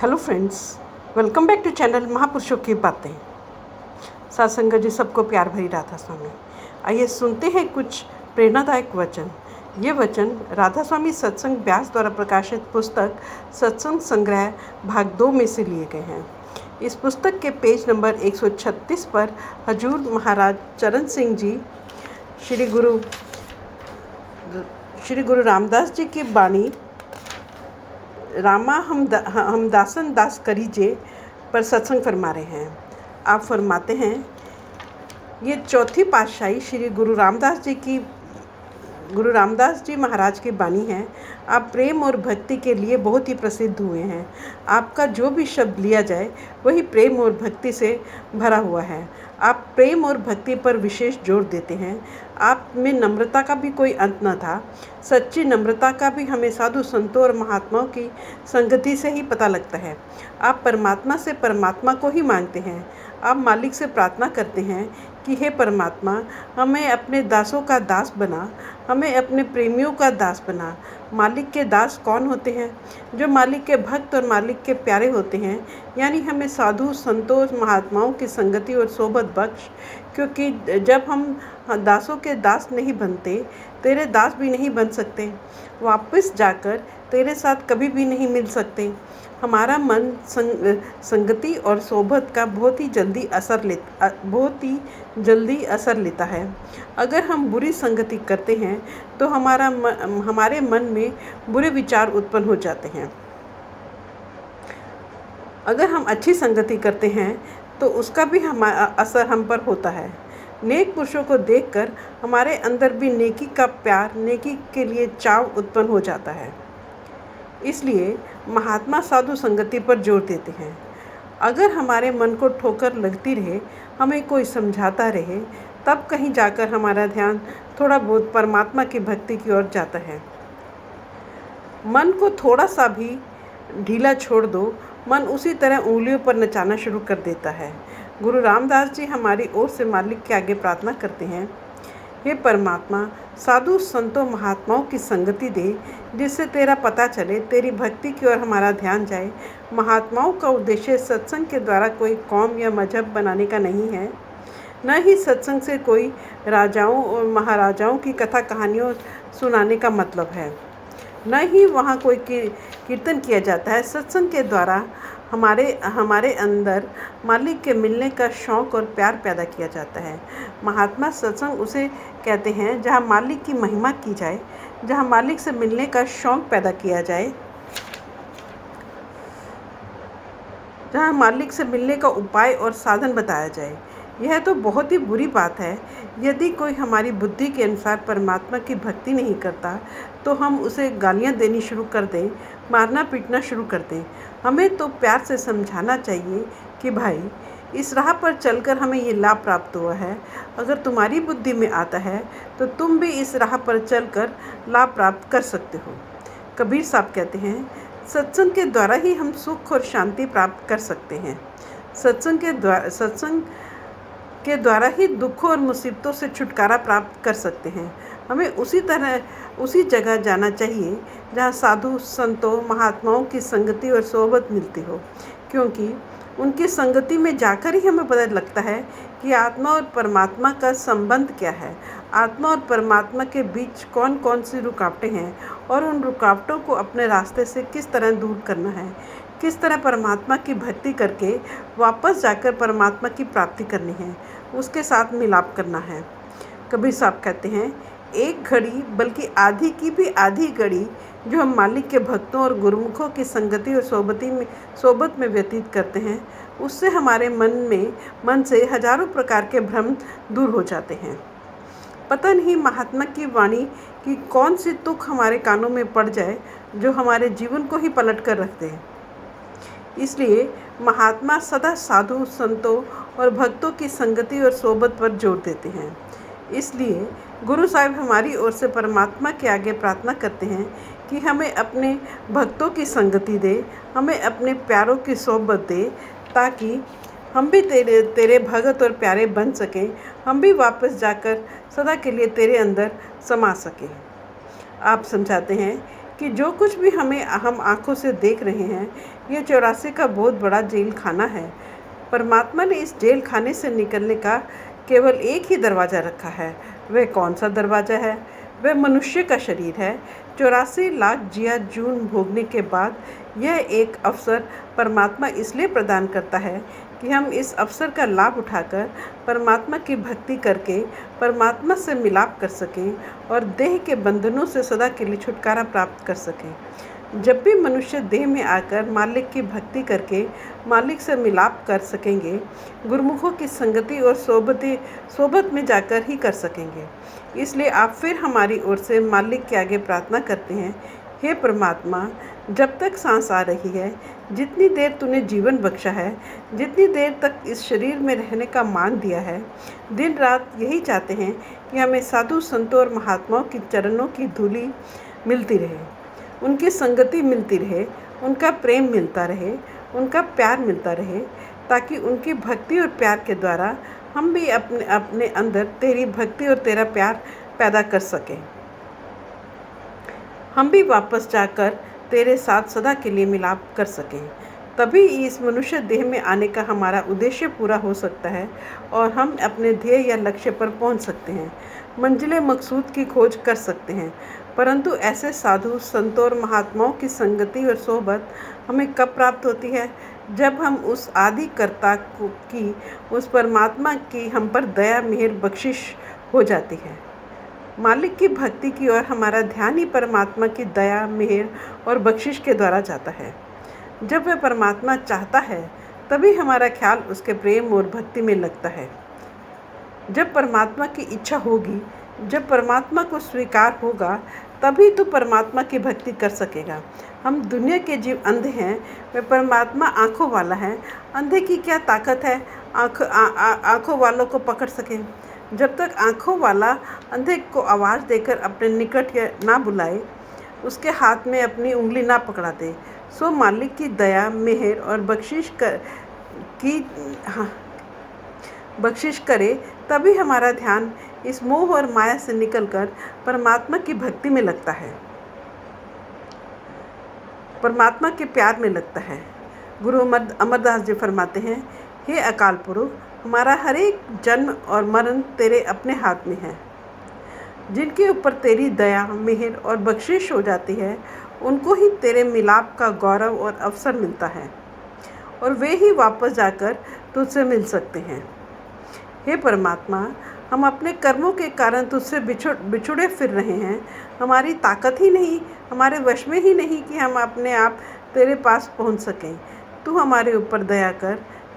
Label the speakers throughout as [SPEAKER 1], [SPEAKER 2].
[SPEAKER 1] Hello friends, welcome back to channel महापुरुषों की बातें। सत्संग जी सबको प्यार भरी राधा स्वामी। आइए सुनते हैं कुछ प्रेरणादायक वचन। ये वचन राधा स्वामी सत्संग व्यास द्वारा प्रकाशित पुस्तक सत्संग संग्रह भाग 2 में से लिए गए हैं। इस पुस्तक के पेज नंबर 136 पर हजूर महाराज चरण सिंह जी श्री गुरु रामदास जी की वाणी रामा हम दासन दास करीजे पर सत्संग फरमा रहे हैं। आप फरमाते हैं, ये चौथी पातशाही श्री गुरु रामदास जी महाराज की वाणी है। आप प्रेम और भक्ति के लिए बहुत ही प्रसिद्ध हुए हैं। आपका जो भी शब्द लिया जाए वही प्रेम और भक्ति से भरा हुआ है। आप प्रेम और भक्ति पर विशेष जोर देते हैं। आप में नम्रता का भी कोई अंत न था। सच्ची नम्रता का भी हमें साधु संतों और महात्माओं की संगति से ही पता लगता है। आप परमात्मा से परमात्मा को ही मांगते हैं। आप मालिक से प्रार्थना करते हैं कि हे परमात्मा, हमें अपने दासों का दास बना, हमें अपने प्रेमियों का दास बना। मालिक के दास कौन होते हैं? जो मालिक के भक्त और मालिक के प्यारे होते हैं, यानी हमें साधु संतों महात्माओं की संगति और सोबत बख्श। क्योंकि जब हम दासों के दास नहीं बनते, तेरे दास भी नहीं बन सकते, वापस जाकर तेरे साथ कभी भी नहीं मिल सकते। हमारा मन संगति और सोबत का बहुत ही जल्दी असर लेता है। अगर हम बुरी संगति करते हैं तो हमारे मन में बुरे विचार उत्पन्न हो जाते हैं। अगर हम अच्छी संगति करते हैं तो उसका भी असर हम पर होता है। नेक पुरुषों को देखकर हमारे अंदर भी नेकी का प्यार, नेकी के लिए चाव उत्पन्न हो जाता है। इसलिए महात्मा साधु संगति पर जोर देते हैं। अगर हमारे मन को ठोकर लगती रहे, हमें कोई समझाता रहे, तब कहीं जाकर हमारा ध्यान थोड़ा बहुत परमात्मा की भक्ति की ओर जाता है। मन को थोड़ा सा भी ढीला छोड़ दो, मन उसी तरह उंगलियों पर नचाना शुरू कर देता है। गुरु रामदास जी हमारी ओर से मालिक के आगे प्रार्थना करते हैं, हे परमात्मा, साधु संतों महात्माओं की संगति दे, जिससे तेरा पता चले, तेरी भक्ति की ओर हमारा ध्यान जाए। महात्माओं का उद्देश्य सत्संग के द्वारा कोई कौम या मजहब बनाने का नहीं है, न ही सत्संग से कोई राजाओं और महाराजाओं की कथा कहानियों सुनाने का मतलब है, न ही वहाँ कोई कीर्तन किया जाता है। सत्संग के द्वारा हमारे अंदर मालिक के मिलने का शौक़ और प्यार पैदा किया जाता है। महात्मा सत्संग उसे कहते हैं जहाँ मालिक की महिमा की जाए, जहाँ मालिक से मिलने का शौक़ पैदा किया जाए, जहाँ मालिक से मिलने का उपाय और साधन बताया जाए। यह तो बहुत ही बुरी बात है। यदि कोई हमारी बुद्धि के अनुसार परमात्मा की भक्ति नहीं करता तो हम उसे गालियाँ देनी शुरू कर दें, मारना पीटना शुरू कर दें। हमें तो प्यार से समझाना चाहिए कि भाई, इस राह पर चलकर हमें ये लाभ प्राप्त हुआ है। अगर तुम्हारी बुद्धि में आता है तो तुम भी इस राह पर चलकर लाभ प्राप्त कर सकते हो। कबीर साहब कहते हैं, सत्संग के द्वारा ही हम सुख और शांति प्राप्त कर सकते हैं। सत्संग के द्वारा ही दुखों और मुसीबतों से छुटकारा प्राप्त कर सकते हैं। हमें उसी जगह जाना चाहिए जहाँ साधु संतों महात्माओं की संगति और सोबत मिलती हो, क्योंकि उनकी संगति में जाकर ही हमें पता लगता है कि आत्मा और परमात्मा का संबंध क्या है, आत्मा और परमात्मा के बीच कौन कौन सी रुकावटें हैं और उन रुकावटों को अपने रास्ते से किस तरह दूर करना है, किस तरह परमात्मा की भक्ति करके वापस जाकर परमात्मा की प्राप्ति करनी है, उसके साथ मिलाप करना है। कबीर साहब कहते हैं, एक घड़ी बल्कि आधी की भी आधी घड़ी जो हम मालिक के भक्तों और गुरुमुखों की संगति और सोबत में व्यतीत करते हैं, उससे हमारे मन से हजारों प्रकार के भ्रम दूर हो जाते हैं। पता नहीं महात्मा की वाणी की कौन सी तुक हमारे कानों में पड़ जाए जो हमारे जीवन को ही पलट कर रख दे। इसलिए महात्मा सदा साधु संतों और भक्तों की संगति और सोबत पर जोर देते हैं। इसलिए गुरु साहिब हमारी ओर से परमात्मा के आगे प्रार्थना करते हैं कि हमें अपने भक्तों की संगति दे, हमें अपने प्यारों की सोबत दे, ताकि हम भी तेरे भगत और प्यारे बन सकें, हम भी वापस जाकर सदा के लिए तेरे अंदर समा सकें। आप समझाते हैं कि जो कुछ भी हम आँखों से देख रहे हैं, ये 84 का बहुत बड़ा जेल खाना है। परमात्मा ने इस जेल खाने से निकलने का केवल एक ही दरवाज़ा रखा है। वह कौन सा दरवाज़ा है? वह मनुष्य का शरीर है। 84 लाख जिया जून भोगने के बाद यह एक अवसर परमात्मा इसलिए प्रदान करता है कि हम इस अवसर का लाभ उठाकर परमात्मा की भक्ति करके परमात्मा से मिलाप कर सकें और देह के बंधनों से सदा के लिए छुटकारा प्राप्त कर सकें। जब भी मनुष्य देह में आकर मालिक की भक्ति करके मालिक से मिलाप कर सकेंगे, गुरुमुखों की संगति और सोबत में जाकर ही कर सकेंगे। इसलिए आप फिर हमारी ओर से मालिक के आगे प्रार्थना करते हैं, हे परमात्मा, जब तक सांस आ रही है, जितनी देर तूने जीवन बख्शा है, जितनी देर तक इस शरीर में रहने का मान दिया है, दिन रात यही चाहते हैं कि हमें साधु संतों और महात्माओं की चरणों की धूली मिलती रहे, उनकी संगति मिलती रहे, उनका प्रेम मिलता रहे, उनका प्यार मिलता रहे, ताकि उनकी भक्ति और प्यार के द्वारा हम भी अपने अपने अंदर तेरी भक्ति और तेरा प्यार पैदा कर सकें। हम भी वापस जाकर तेरे साथ सदा के लिए मिलाप कर सकें। तभी इस मनुष्य देह में आने का हमारा उद्देश्य पूरा हो सकता है और हम अपने ध्येय या लक्ष्य पर पहुंच सकते हैं, मंजिल मकसूद की खोज कर सकते हैं। परंतु ऐसे साधु संतों और महात्माओं की संगति और सोहबत हमें कब प्राप्त होती है? जब हम उस आदि कर्ता की, उस परमात्मा की हम पर दया मेहर बख्शिश हो जाती है। मालिक की भक्ति की ओर हमारा ध्यान ही परमात्मा की दया मेहर और बख्शिश के द्वारा जाता है। जब वह परमात्मा चाहता है, तभी हमारा ख्याल उसके प्रेम और भक्ति में लगता है। जब परमात्मा की इच्छा होगी, जब परमात्मा को स्वीकार होगा, तभी तो परमात्मा की भक्ति कर सकेगा। हम दुनिया के जीव अंधे हैं, वह परमात्मा आँखों वाला है। अंधे की क्या ताकत है आँखों वालों को पकड़ सके? जब तक आँखों वाला अंधे को आवाज़ देकर अपने निकट या ना बुलाए, उसके हाथ में अपनी उंगली ना पकड़ा दे, सो मालिक की दया मेहर और बख्शिश करे, तभी हमारा ध्यान इस मोह और माया से निकलकर परमात्मा की भक्ति में लगता है, परमात्मा के प्यार में लगता है। गुरु अमरदास जी फरमाते हैं, हे अकाल पुरुष, हमारा हर एक जन्म और मरण तेरे अपने हाथ में है। जिनके ऊपर तेरी दया मेहर और बख्शिश हो जाती है, उनको ही तेरे मिलाप का गौरव और अवसर मिलता है और वे ही वापस जाकर तुझसे मिल सकते हैं। हे परमात्मा, हम अपने कर्मों के कारण तुझसे बिछुड़े फिर रहे हैं। हमारी ताकत ही नहीं, हमारे वश में ही नहीं कि हम अपने आप तेरे पास पहुंच सकें। तू हमारे ऊपर दया कर,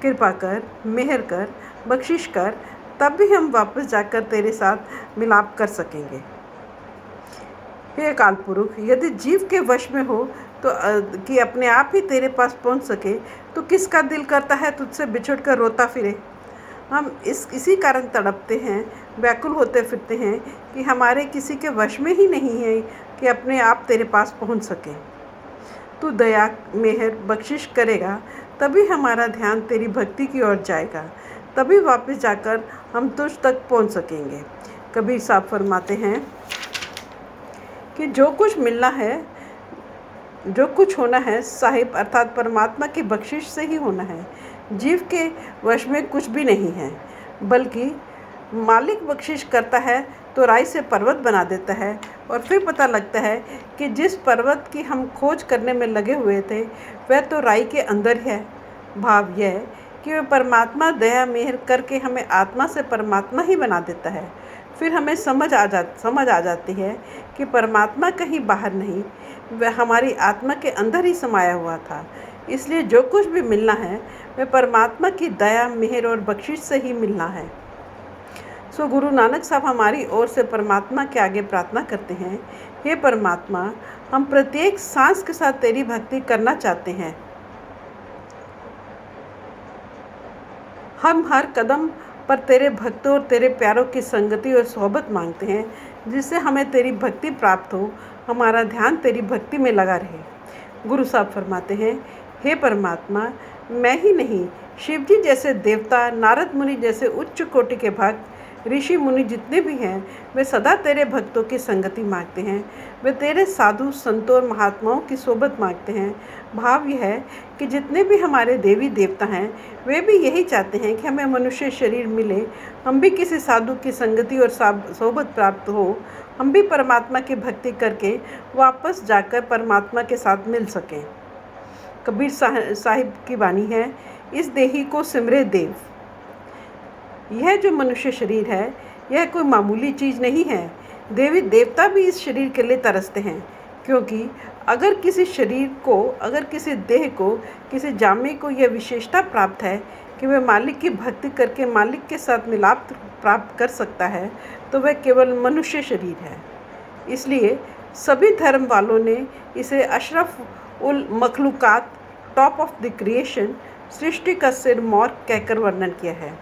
[SPEAKER 1] कृपा कर, मेहर कर, बख्शिश कर, तब भी हम वापस जाकर तेरे साथ मिलाप कर सकेंगे। हे अकाल पुरुष, यदि जीव के वश में हो तो कि अपने आप ही तेरे पास पहुंच सके, तो किसका दिल करता है तुझसे बिछुड़कर रोता फिरे? हम इसी कारण तड़पते हैं, व्याकुल होते फिरते हैं कि हमारे किसी के वश में ही नहीं है कि अपने आप तेरे पास पहुंच सके। तू दया मेहर बख्शिश करेगा, तभी हमारा ध्यान तेरी भक्ति की ओर जाएगा, तभी वापस जाकर हम तुझ तक पहुंच सकेंगे। कबीर साहब फरमाते हैं कि जो कुछ मिलना है, जो कुछ होना है, साहिब अर्थात परमात्मा की बख्शिश से ही होना है। जीव के वश में कुछ भी नहीं है, बल्कि मालिक बख्शिश करता है तो राई से पर्वत बना देता है और फिर पता लगता है कि जिस पर्वत की हम खोज करने में लगे हुए थे, वह तो राई के अंदर ही है। भाव यह कि वह परमात्मा दया मेहर करके हमें आत्मा से परमात्मा ही बना देता है। फिर हमें समझ आ जाती है कि परमात्मा कहीं बाहर नहीं, वह हमारी आत्मा के अंदर ही समाया हुआ था। इसलिए जो कुछ भी मिलना है, वह परमात्मा की दया मेहर और बख्शिश से ही मिलना है। सो गुरु नानक साहब हमारी ओर से परमात्मा के आगे प्रार्थना करते हैं, हे परमात्मा, हम प्रत्येक सांस के साथ तेरी भक्ति करना चाहते हैं। हम हर कदम पर तेरे भक्तों और तेरे प्यारों की संगति और सोहबत मांगते हैं, जिससे हमें तेरी भक्ति प्राप्त हो, हमारा ध्यान तेरी भक्ति में लगा रहे। गुरु साहब फरमाते हैं, हे परमात्मा, मैं ही नहीं, शिव जी जैसे देवता, नारद मुनि जैसे उच्च कोटि के भक्त, ऋषि मुनि जितने भी हैं वे सदा तेरे भक्तों की संगति मांगते हैं, वे तेरे साधु संतों और महात्माओं की सोबत मांगते हैं। भाव यह है कि जितने भी हमारे देवी देवता हैं वे भी यही चाहते हैं कि हमें मनुष्य शरीर मिले, हम भी किसी साधु की संगति और सोबत प्राप्त हो, हम भी परमात्मा की भक्ति करके वापस जाकर परमात्मा के साथ मिल सकें। कबीर साहिब की वाणी है, इस देही को सिमरे देव। यह जो मनुष्य शरीर है यह कोई मामूली चीज़ नहीं है। देवी देवता भी इस शरीर के लिए तरसते हैं, क्योंकि अगर किसी शरीर को, अगर किसी देह को, किसी जामे को यह विशेषता प्राप्त है कि वह मालिक की भक्ति करके मालिक के साथ मिलाप प्राप्त कर सकता है, तो वह केवल मनुष्य शरीर है। इसलिए सभी धर्म वालों ने इसे अशरफ उल मखलूकात, टॉप ऑफ द क्रिएशन, सृष्टि का सिरमौर कहकर वर्णन किया है।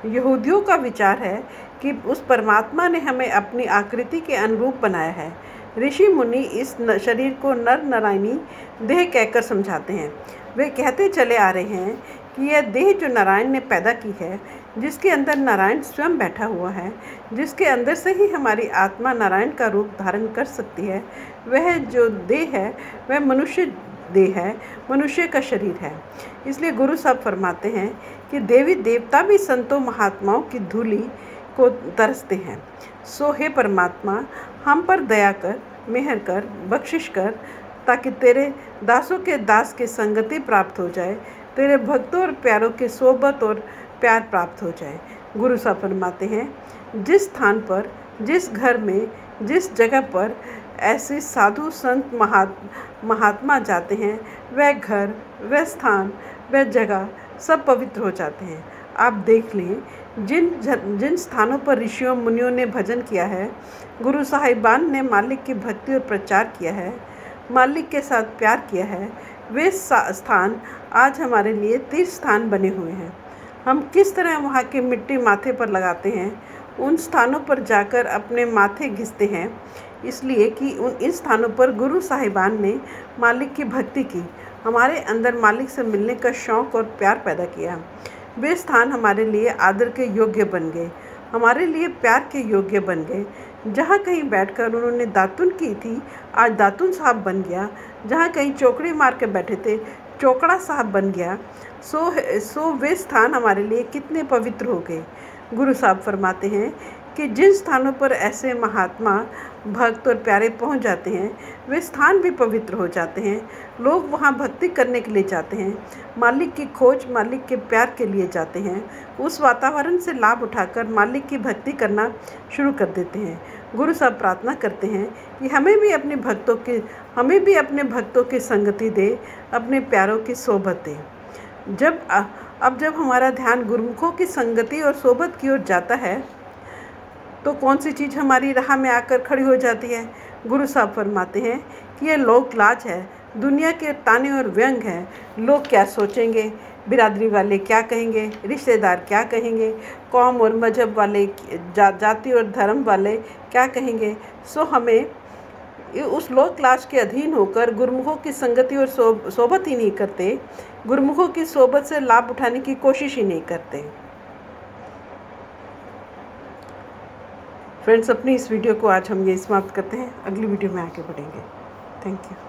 [SPEAKER 1] यहूदियों का विचार है कि उस परमात्मा ने हमें अपनी आकृति के अनुरूप बनाया है। ऋषि मुनि इस शरीर को नर नारायणी देह कहकर समझाते हैं। वे कहते चले आ रहे हैं कि यह देह जो नारायण ने पैदा की है, जिसके अंदर नारायण स्वयं बैठा हुआ है, जिसके अंदर से ही हमारी आत्मा नारायण का रूप धारण कर सकती है, वह जो देह है वह मनुष्य देह है, मनुष्य का शरीर है। इसलिए गुरु साहब फरमाते हैं कि देवी देवता भी संतों महात्माओं की धूलि को तरसते हैं। सो हे परमात्मा, हम पर दया कर, मेहर कर, बख्शिश कर, ताकि तेरे दासों के दास की संगति प्राप्त हो जाए, तेरे भक्तों और प्यारों की सोबत और प्यार प्राप्त हो जाए। गुरु साहब फरमाते हैं, जिस स्थान पर, जिस घर में, जिस जगह पर ऐसे साधु संत महात्मा जाते हैं, वह घर, वह स्थान, वह जगह सब पवित्र हो जाते हैं। आप देख लें, जिन स्थानों पर ऋषियों मुनियों ने भजन किया है, गुरु साहिबान ने मालिक की भक्ति और प्रचार किया है, मालिक के साथ प्यार किया है, वे स्थान आज हमारे लिए तीर्थ स्थान बने हुए हैं। हम किस तरह वहाँ की मिट्टी माथे पर लगाते हैं, उन स्थानों पर जाकर अपने माथे घिसते हैं, इसलिए कि इन स्थानों पर गुरु साहिबान ने मालिक की भक्ति की, हमारे अंदर मालिक से मिलने का शौक़ और प्यार पैदा किया। वे स्थान हमारे लिए आदर के योग्य बन गए, हमारे लिए प्यार के योग्य बन गए। जहाँ कहीं बैठकर उन्होंने दातुन की थी, आज दातुन साहब बन गया। जहाँ कहीं चौकड़ी मार के बैठे थे, चौकड़ा साहब बन गया। सो वे स्थान हमारे लिए कितने पवित्र हो गए। गुरु साहब फरमाते हैं कि जिन स्थानों पर ऐसे महात्मा, भक्त और प्यारे पहुंच जाते हैं, वे स्थान भी पवित्र हो जाते हैं। लोग वहां भक्ति करने के लिए जाते हैं, मालिक की खोज, मालिक के प्यार के लिए जाते हैं। उस वातावरण से लाभ उठाकर मालिक की भक्ति करना शुरू कर देते हैं। गुरु साहब प्रार्थना करते हैं कि हमें भी अपने भक्तों की संगति दे, अपने प्यारों की सोबत दे। जब हमारा ध्यान गुरुमुखों की संगति और सोबत की ओर जाता है, तो कौन सी चीज़ हमारी राह में आकर खड़ी हो जाती है। गुरु साहब फरमाते हैं कि यह लोक लाज है, दुनिया के ताने और व्यंग हैं। लोग क्या सोचेंगे, बिरादरी वाले क्या कहेंगे, रिश्तेदार क्या कहेंगे, कौम और मजहब वाले, जाति और धर्म वाले क्या कहेंगे। सो हमें उस लोक लाज के अधीन होकर गुरुमुखों की संगति और सोबत ही नहीं करते, गुरुमुखों की सोबत से लाभ उठाने की कोशिश ही नहीं करते। फ्रेंड्स, अपनी इस वीडियो को आज हम ये समाप्त करते हैं। अगली वीडियो में आगे बढ़ेंगे। Thank you.